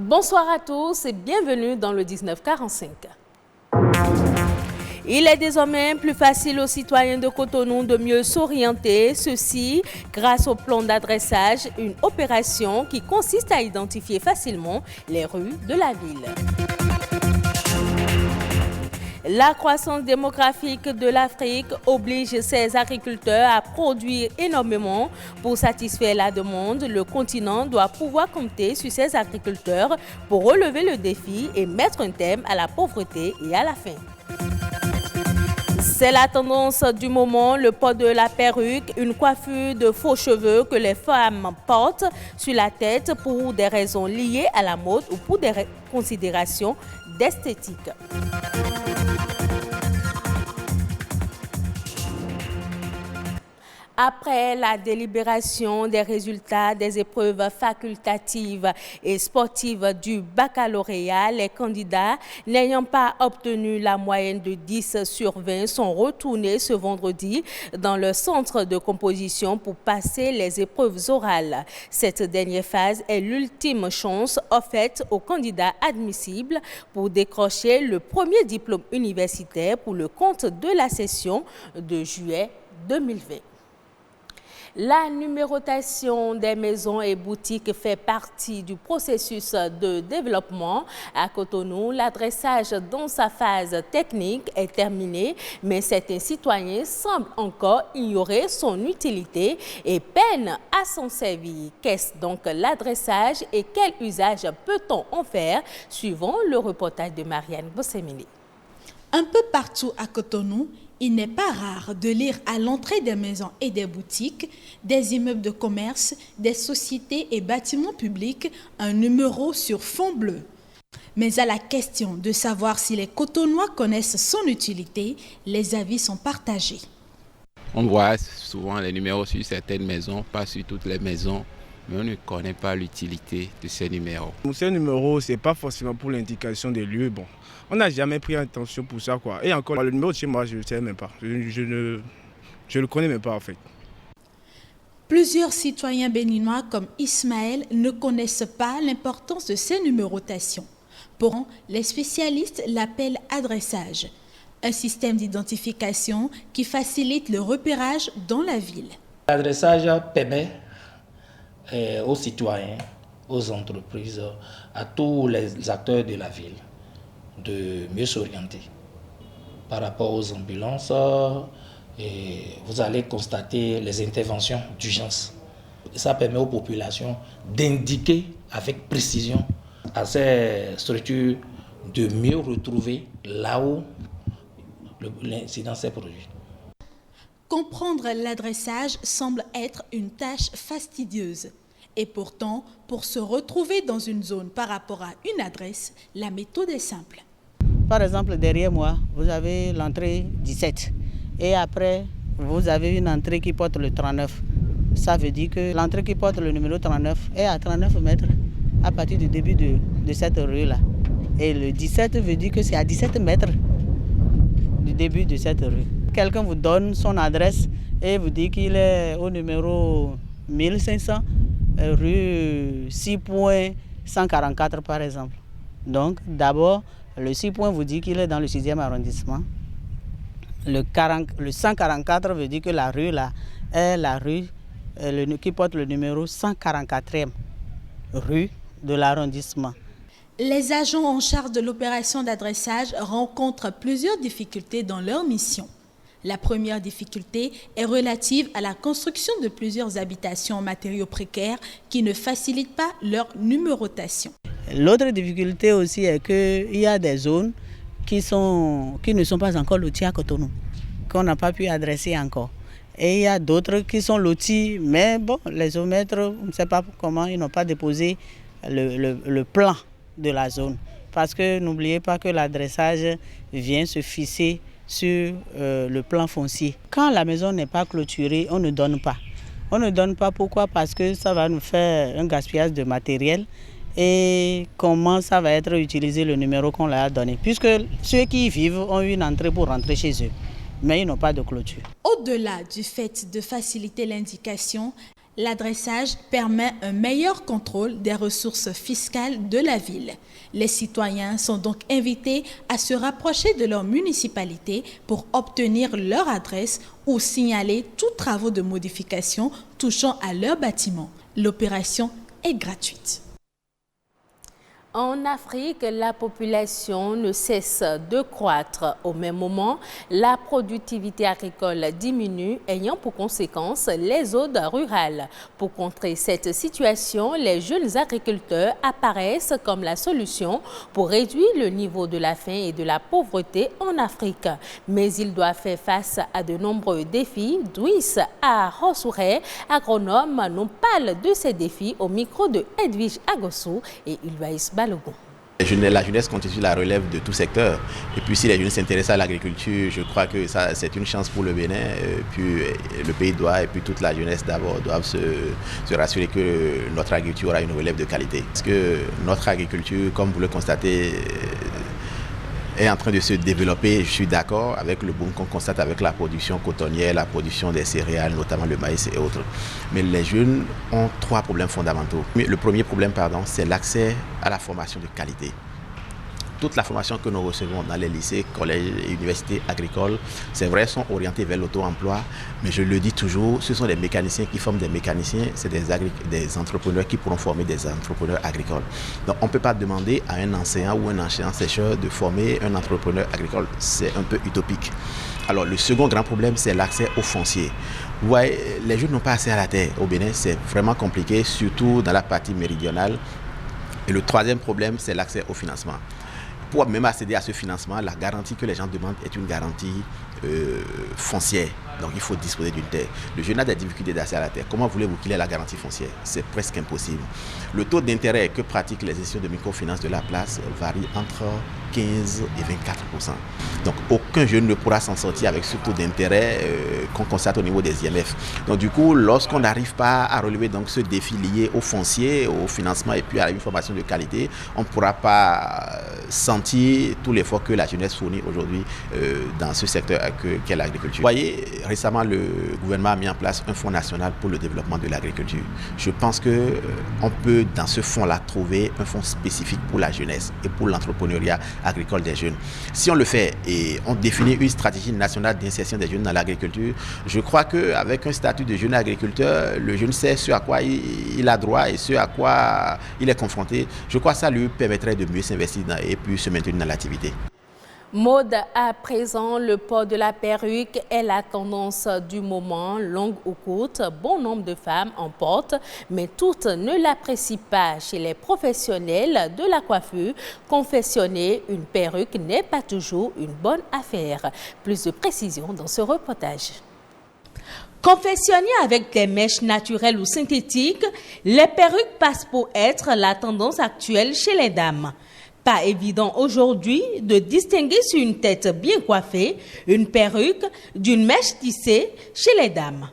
Bonsoir à tous et bienvenue dans le 1945. Il est désormais plus facile aux citoyens de Cotonou de mieux s'orienter, ceci grâce au plan d'adressage, une opération qui consiste à identifier facilement les rues de la ville. La croissance démographique de l'Afrique oblige ses agriculteurs à produire énormément. Pour satisfaire la demande, le continent doit pouvoir compter sur ses agriculteurs pour relever le défi et mettre un terme à la pauvreté et à la faim. C'est la tendance du moment, le port de la perruque, une coiffure de faux cheveux que les femmes portent sur la tête pour des raisons liées à la mode ou pour des considérations d'esthétique. Après la délibération des résultats des épreuves facultatives et sportives du baccalauréat, les candidats n'ayant pas obtenu la moyenne de 10 sur 20 sont retournés ce vendredi dans le centre de composition pour passer les épreuves orales. Cette dernière phase est l'ultime chance offerte aux candidats admissibles pour décrocher le premier diplôme universitaire pour le compte de la session de juillet 2020. La numérotation des maisons et boutiques fait partie du processus de développement. À Cotonou, l'adressage dans sa phase technique est terminé, mais certains citoyens semblent encore ignorer son utilité et peinent à s'en servir. Qu'est-ce donc l'adressage et quel usage peut-on en faire? Suivant le reportage de Marianne Bossemini. Un peu partout à Cotonou, il n'est pas rare de lire à l'entrée des maisons et des boutiques, des immeubles de commerce, des sociétés et bâtiments publics, un numéro sur fond bleu. Mais à la question de savoir si les Cotonois connaissent son utilité, les avis sont partagés. On voit souvent les numéros sur certaines maisons, pas sur toutes les maisons, mais on ne connaît pas l'utilité de ces numéros. Ces numéros, ce n'est pas forcément pour l'indication des lieux. Bon, on n'a jamais pris attention pour ça, quoi. Et encore, le numéro de chez moi, je ne sais même pas. Je ne le connais même pas, en fait. Plusieurs citoyens béninois comme Ismaël ne connaissent pas l'importance de ces numérotations. Pourtant, les spécialistes l'appellent adressage, un système d'identification qui facilite le repérage dans la ville. L'adressage permet aux citoyens, aux entreprises, à tous les acteurs de la ville de mieux s'orienter par rapport aux ambulances. Et vous allez constater les interventions d'urgence. Ça permet aux populations d'indiquer avec précision à ces structures de mieux retrouver là où l'incident s'est produit. Comprendre l'adressage semble être une tâche fastidieuse. Et pourtant, pour se retrouver dans une zone par rapport à une adresse, la méthode est simple. Par exemple, derrière moi, vous avez l'entrée 17. Et après, vous avez une entrée qui porte le 39. Ça veut dire que l'entrée qui porte le numéro 39 est à 39 mètres à partir du début de cette rue-là. Et le 17 veut dire que c'est à 17 mètres du début de cette rue. Quelqu'un vous donne son adresse et vous dit qu'il est au numéro 1500, rue 6.144 par exemple. Donc d'abord, le 6 points vous dit qu'il est dans le 6e arrondissement. Le 144 veut dire que la rue là est la rue qui porte le numéro 144e rue de l'arrondissement. Les agents en charge de l'opération d'adressage rencontrent plusieurs difficultés dans leur mission. La première difficulté est relative à la construction de plusieurs habitations en matériaux précaires qui ne facilitent pas leur numérotation. L'autre difficulté aussi est qu'il y a des zones qui ne sont pas encore loties à Cotonou, qu'on n'a pas pu adresser encore. Et il y a d'autres qui sont lotis, mais bon, les géomètres, on ne sait pas comment, ils n'ont pas déposé le plan de la zone. Parce que n'oubliez pas que l'adressage vient se fixer sur le plan foncier. Quand la maison n'est pas clôturée, on ne donne pas. On ne donne pas pourquoi? Parce que ça va nous faire un gaspillage de matériel. Et comment ça va être utilisé le numéro qu'on leur a donné. Puisque ceux qui y vivent ont une entrée pour rentrer chez eux, mais ils n'ont pas de clôture. Au-delà du fait de faciliter l'indication, L'adressage permet un meilleur contrôle des ressources fiscales de la ville. Les citoyens sont donc invités à se rapprocher de leur municipalité pour obtenir leur adresse ou signaler tous travaux de modification touchant à leur bâtiment. L'opération est gratuite. En Afrique, la population ne cesse de croître. Au même moment, la productivité agricole diminue, ayant pour conséquence les zones rurales. Pour contrer cette situation, les jeunes agriculteurs apparaissent comme la solution pour réduire le niveau de la faim et de la pauvreté en Afrique. Mais ils doivent faire face à de nombreux défis. Douis à Rossouré, agronome, nous parle de ces défis au micro de Edwige Agossou et Ulvaïs Balogun. La jeunesse constitue la relève de tout secteur. Et puis si les jeunes s'intéressent à l'agriculture, je crois que ça, c'est une chance pour le Bénin. Puis le pays doit, et puis toute la jeunesse d'abord, doivent se rassurer que notre agriculture aura une relève de qualité. Parce que notre agriculture, comme vous le constatez, est en train de se développer. Je suis d'accord avec le boom qu'on constate avec la production cotonnière, la production des céréales, notamment le maïs et autres. Mais les jeunes ont 3 problèmes fondamentaux. Le premier problème, c'est l'accès à la formation de qualité. Toute la formation que nous recevons dans les lycées, collèges et universités agricoles, c'est vrai, sont orientées vers l'auto-emploi, mais je le dis toujours, ce sont des mécaniciens qui forment des mécaniciens, c'est des entrepreneurs qui pourront former des entrepreneurs agricoles. Donc on ne peut pas demander à un enseignant ou un enseignant-chercheur de former un entrepreneur agricole, c'est un peu utopique. Alors le second grand problème, c'est l'accès au foncier. Vous voyez, les jeunes n'ont pas accès à la terre. Au Bénin, c'est vraiment compliqué, surtout dans la partie méridionale. Et le troisième problème, c'est l'accès au financement. Pour même accéder à ce financement, la garantie que les gens demandent est une garantie foncière. Donc il faut disposer d'une terre. Le jeune a des difficultés d'accès à la terre. Comment voulez-vous qu'il ait la garantie foncière? C'est presque impossible. Le taux d'intérêt que pratiquent les institutions de microfinance de la place varie entre 15 et 24%. Donc aucun jeune ne pourra s'en sortir avec ce taux d'intérêt qu'on constate au niveau des IMF. Donc du coup, lorsqu'on n'arrive pas à relever donc, ce défi lié au foncier, au financement et puis à une formation de qualité, on ne pourra pas sentir tout l'effort que la jeunesse fournit aujourd'hui dans ce secteur qu'est l'agriculture. Vous voyez, récemment, le gouvernement a mis en place un fonds national pour le développement de l'agriculture. Je pense qu'on peut, dans ce fonds-là, trouver un fonds spécifique pour la jeunesse et pour l'entrepreneuriat agricole des jeunes. Si on le fait et on définit une stratégie nationale d'insertion des jeunes dans l'agriculture, je crois qu'avec un statut de jeune agriculteur, le jeune sait ce à quoi il a droit et ce à quoi il est confronté. Je crois que ça lui permettrait de mieux s'investir et puis se maintenir dans l'activité. Mode à présent, le port de la perruque est la tendance du moment, longue ou courte. Bon nombre de femmes en portent, mais toutes ne l'apprécient pas. Chez les professionnels de la coiffure, confectionner une perruque n'est pas toujours une bonne affaire. Plus de précisions dans ce reportage. Confectionnées avec des mèches naturelles ou synthétiques, les perruques passent pour être la tendance actuelle chez les dames. Pas évident aujourd'hui de distinguer sur une tête bien coiffée une perruque d'une mèche tissée chez les dames.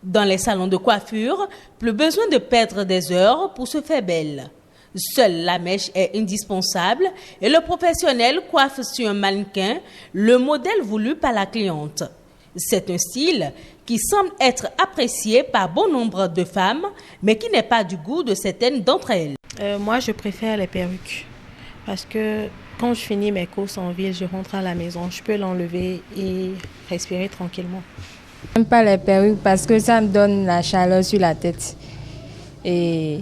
Dans les salons de coiffure, plus besoin de perdre des heures pour se faire belle. Seule la mèche est indispensable et le professionnel coiffe sur un mannequin le modèle voulu par la cliente. C'est un style qui semble être apprécié par bon nombre de femmes, mais qui n'est pas du goût de certaines d'entre elles. Moi, je préfère les perruques. Parce que quand je finis mes courses en ville, je rentre à la maison, je peux l'enlever et respirer tranquillement. Je n'aime pas les perruques parce que ça me donne la chaleur sur la tête. Et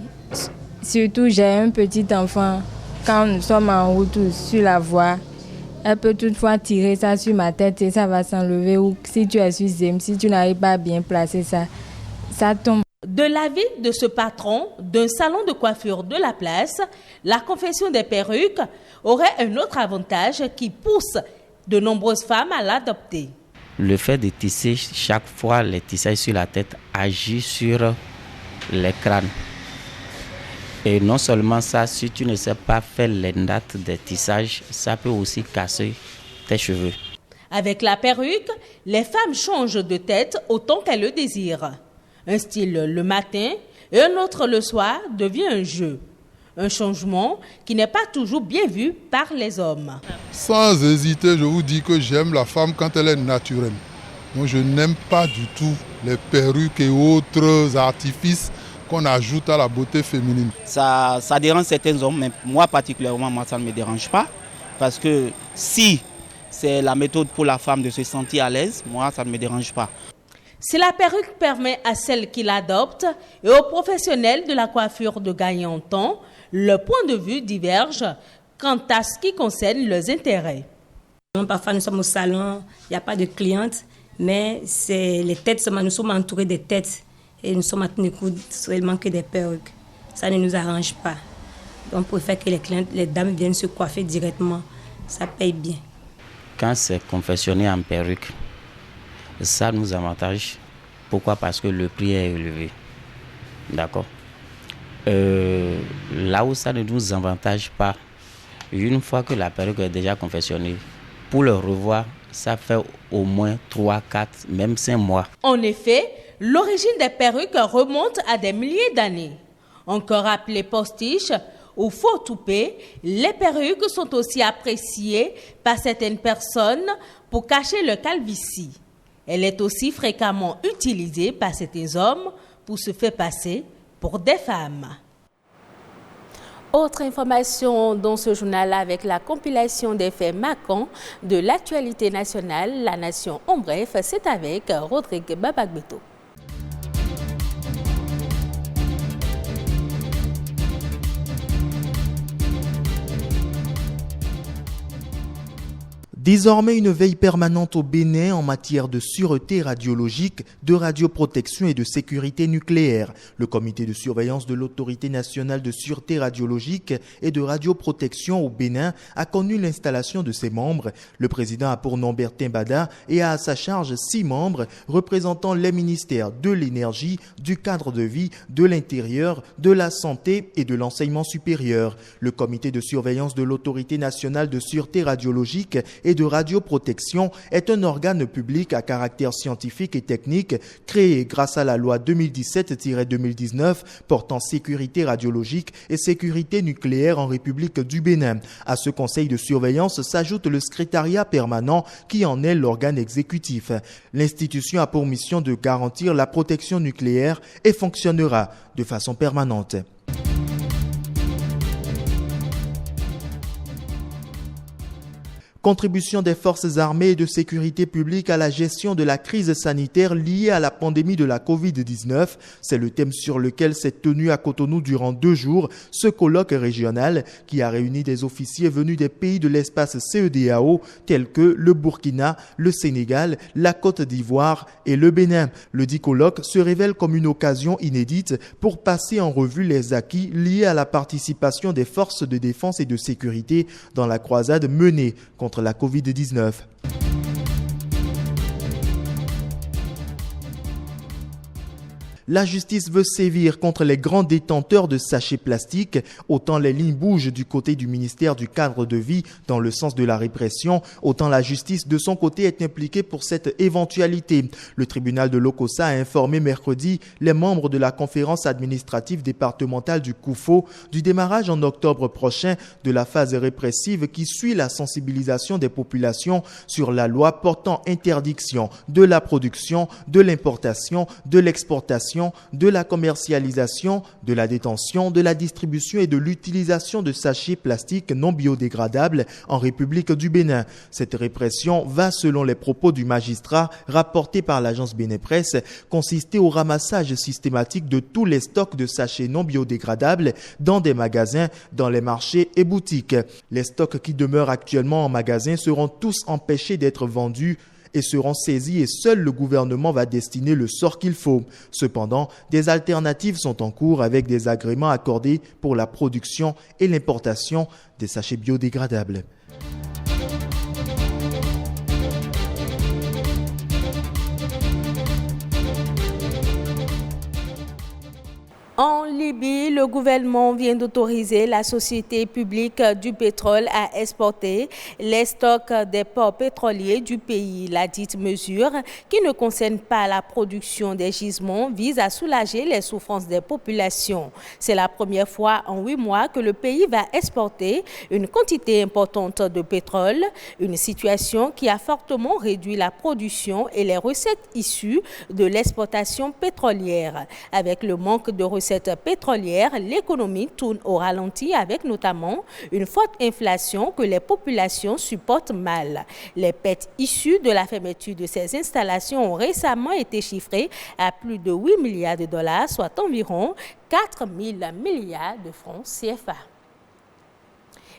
surtout, j'ai un petit enfant. Quand nous sommes en route ou sur la voie, elle peut toutefois tirer ça sur ma tête et ça va s'enlever. Ou si tu es sur Zem, si tu n'arrives pas à bien placer ça, ça tombe. De l'avis de ce patron d'un salon de coiffure de la place, la confection des perruques aurait un autre avantage qui pousse de nombreuses femmes à l'adopter. Le fait de tisser chaque fois les tissages sur la tête agit sur les crânes. Et non seulement ça, si tu ne sais pas faire les nattes des tissages, ça peut aussi casser tes cheveux. Avec la perruque, les femmes changent de tête autant qu'elles le désirent. Un style le matin et un autre le soir devient un jeu. Un changement qui n'est pas toujours bien vu par les hommes. Sans hésiter, je vous dis que j'aime la femme quand elle est naturelle. Moi, je n'aime pas du tout les perruques et autres artifices qu'on ajoute à la beauté féminine. Ça dérange certains hommes, mais moi particulièrement, ça ne me dérange pas. Parce que si c'est la méthode pour la femme de se sentir à l'aise, moi, ça ne me dérange pas. Si la perruque permet à celle qui l'adopte et aux professionnels de la coiffure de gagner en temps, le point de vue diverge quant à ce qui concerne leurs intérêts. Parfois, nous sommes au salon, il n'y a pas de clientes, mais c'est les têtes, nous sommes entourés des têtes et nous sommes à tenir compte seulement que des perruques. Ça ne nous arrange pas. Donc, on préfère que les dames viennent se coiffer directement. Ça paye bien. Quand c'est confectionné en perruque, ça nous avantage. Pourquoi? Parce que le prix est élevé. D'accord. Là où ça ne nous avantage pas, une fois que la perruque est déjà confectionnée, pour le revoir, ça fait au moins 3, 4, même 5 mois. En effet, l'origine des perruques remonte à des milliers d'années. Encore appelées postiches ou faux toupets, les perruques sont aussi appréciées par certaines personnes pour cacher le calvitie. Elle est aussi fréquemment utilisée par certains hommes pour se faire passer pour des femmes. Autre information dans ce journal avec la compilation des faits marquants de l'actualité nationale, La Nation en bref, c'est avec Rodrigue Babagbeto. Désormais, une veille permanente au Bénin en matière de sûreté radiologique, de radioprotection et de sécurité nucléaire. Le comité de surveillance de l'Autorité nationale de sûreté radiologique et de radioprotection au Bénin a connu l'installation de ses membres. Le président a pour nom Bertin Bada et a à sa charge 6 membres représentant les ministères de l'énergie, du cadre de vie, de l'intérieur, de la santé et de l'enseignement supérieur. Le comité de surveillance de l'Autorité nationale de sûreté radiologique et de radioprotection est un organe public à caractère scientifique et technique créé grâce à la loi 2017-2019 portant sécurité radiologique et sécurité nucléaire en République du Bénin. À ce conseil de surveillance s'ajoute le secrétariat permanent qui en est l'organe exécutif. L'institution a pour mission de garantir la protection nucléaire et fonctionnera de façon permanente. Contribution des forces armées et de sécurité publique à la gestion de la crise sanitaire liée à la pandémie de la Covid-19. C'est le thème sur lequel s'est tenu à Cotonou durant 2 jours ce colloque régional qui a réuni des officiers venus des pays de l'espace CEDEAO tels que le Burkina, le Sénégal, la Côte d'Ivoire et le Bénin. Le dit colloque se révèle comme une occasion inédite pour passer en revue les acquis liés à la participation des forces de défense et de sécurité dans la croisade menée contre la Covid-19. La justice veut sévir contre les grands détenteurs de sachets plastiques. Autant les lignes bougent du côté du ministère du cadre de vie dans le sens de la répression, autant la justice de son côté est impliquée pour cette éventualité. Le tribunal de Lokossa a informé mercredi les membres de la conférence administrative départementale du Koufo du démarrage en octobre prochain de la phase répressive qui suit la sensibilisation des populations sur la loi portant interdiction de la production, de l'importation, de l'exportation, de la commercialisation, de la détention, de la distribution et de l'utilisation de sachets plastiques non biodégradables en République du Bénin. Cette répression va, selon les propos du magistrat rapportés par l'agence Bénin Presse, consister au ramassage systématique de tous les stocks de sachets non biodégradables dans des magasins, dans les marchés et boutiques. Les stocks qui demeurent actuellement en magasin seront tous empêchés d'être vendus et seront saisis et seul le gouvernement va destiner le sort qu'il faut. Cependant, des alternatives sont en cours avec des agréments accordés pour la production et l'importation des sachets biodégradables. En Libye, le gouvernement vient d'autoriser la société publique du pétrole à exporter les stocks des ports pétroliers du pays. La dite mesure, qui ne concerne pas la production des gisements, vise à soulager les souffrances des populations. C'est la première fois en 8 mois que le pays va exporter une quantité importante de pétrole, une situation qui a fortement réduit la production et les recettes issues de l'exportation pétrolière. Avec le manque de recettes pétrolières, l'économie tourne au ralenti avec notamment une forte inflation que les populations supportent mal. Les pertes issues de la fermeture de ces installations ont récemment été chiffrées à plus de 8 milliards de dollars, soit environ 4 000 milliards de francs CFA.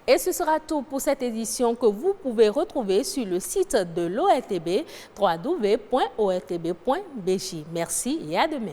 Et ce sera tout pour cette édition que vous pouvez retrouver sur le site de l'ORTB, www.ortb.bj. Merci et à demain.